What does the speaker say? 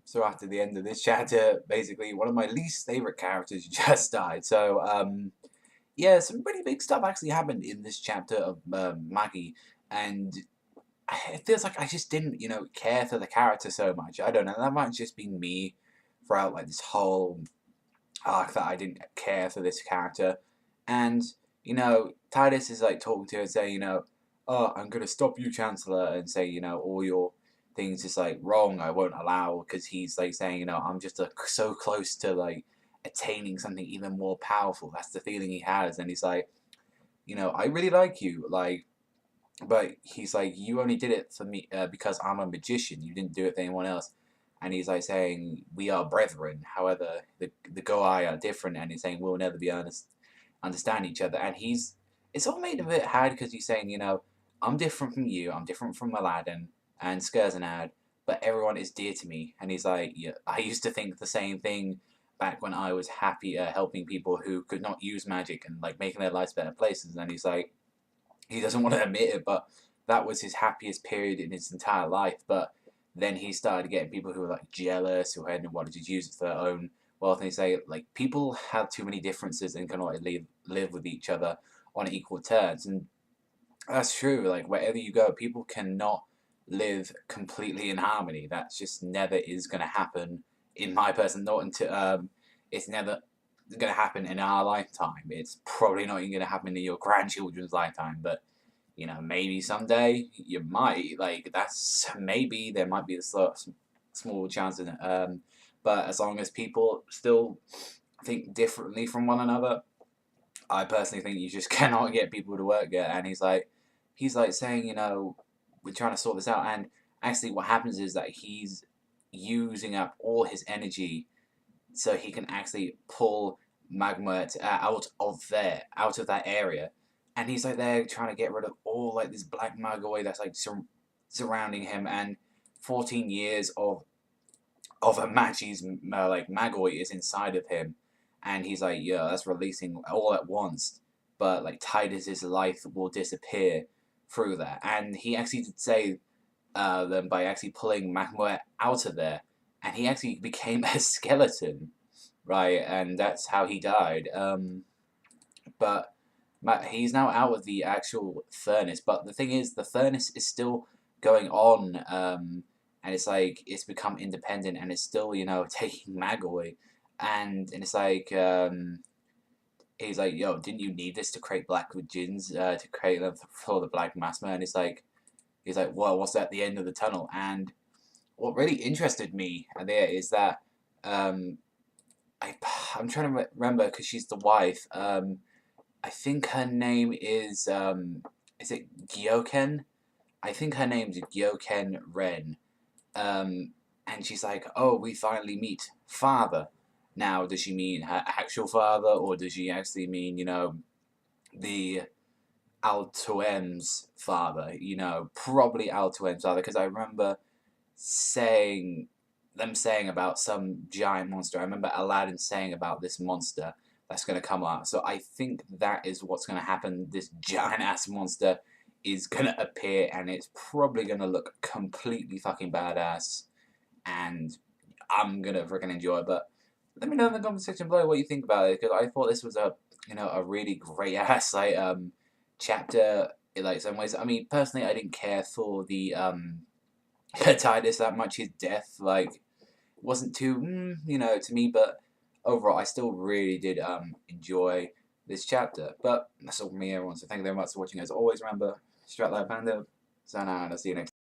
So after the end of this chapter, basically one of my least favorite characters just died. So yeah, some pretty big stuff actually happened in this chapter of Maggie, and it feels like I just didn't, care for the character so much. I don't know. That might just be me throughout like this whole arc that I didn't care for this character, and Titus is like talking to her and saying, oh, I'm gonna stop you, Chancellor, and say, all your things is like wrong. I won't allow because he's like saying, I'm just so close to like attaining something even more powerful. That's the feeling he has, and he's like, I really like you, like. But he's like, you only did it for me because I'm a magician. You didn't do it for anyone else. And he's like saying, we are brethren. However, the Goai are different. And he's saying, we'll never be understand each other. And it's all made a bit hard because he's saying, I'm different from you. I'm different from Aladdin and Skurzenad. But everyone is dear to me. And he's like, yeah, I used to think the same thing back when I was happy helping people who could not use magic and like making their lives better places. And he's like, he doesn't want to admit it, but that was his happiest period in his entire life. But then he started getting people who were like jealous, who had wanted to use it for their own wealth. And they say like people have too many differences and cannot live with each other on equal terms, and that's true. Like wherever you go, people cannot live completely in harmony. That just never is going to happen in my person. Not until it's never going to happen in our lifetime. It's probably not even going to happen in your grandchildren's lifetime. But maybe someday you might. Like that's maybe there might be a small chance in it. But as long as people still think differently from one another, I personally think you just cannot get people to work there. And he's like saying, we're trying to sort this out. And actually, what happens is that he's using up all his energy so he can actually pull Magma out of that area. And he's like there trying to get rid of all like this black Magoy that's like surrounding him, and 14 years of a Magi's like Magoy is inside of him, and he's like, yeah, that's releasing all at once. But like Titus's life will disappear through that, and he actually did say them by actually pulling Magma out of there, and he actually became a skeleton, right? And that's how he died. But he's now out of the actual furnace. But the thing is, the furnace is still going on, and it's like it's become independent, and it's still taking Magoy, and it's like he's like, yo, didn't you need this to create black Djinns, to create them for the black Masma? And it's like he's like, well, what's at the end of the tunnel? And what really interested me there is that um, I'm trying to remember because she's the wife. I think her name is it Gyoken? I think her name's Gyoken Ren. And she's like, oh, we finally meet father. Now, does she mean her actual father, or does she actually mean, the Altoem's father? Probably Altoem's father, because I remember saying saying about some giant monster. I remember Aladdin saying about this monster that's going to come out. So I think that is what's going to happen. This giant ass monster is going to appear, and it's probably going to look completely fucking badass, and I'm going to freaking enjoy it. But let me know in the comment section below what you think about it, because I thought this was a really great ass like chapter in like some ways. I mean, personally, I didn't care for the Titus that much. His death like wasn't too to me, but overall I still really did enjoy this chapter. But that's all from me, everyone, so thank you very much for watching. As always, remember, strut like a panda, so now, and I'll see you next time.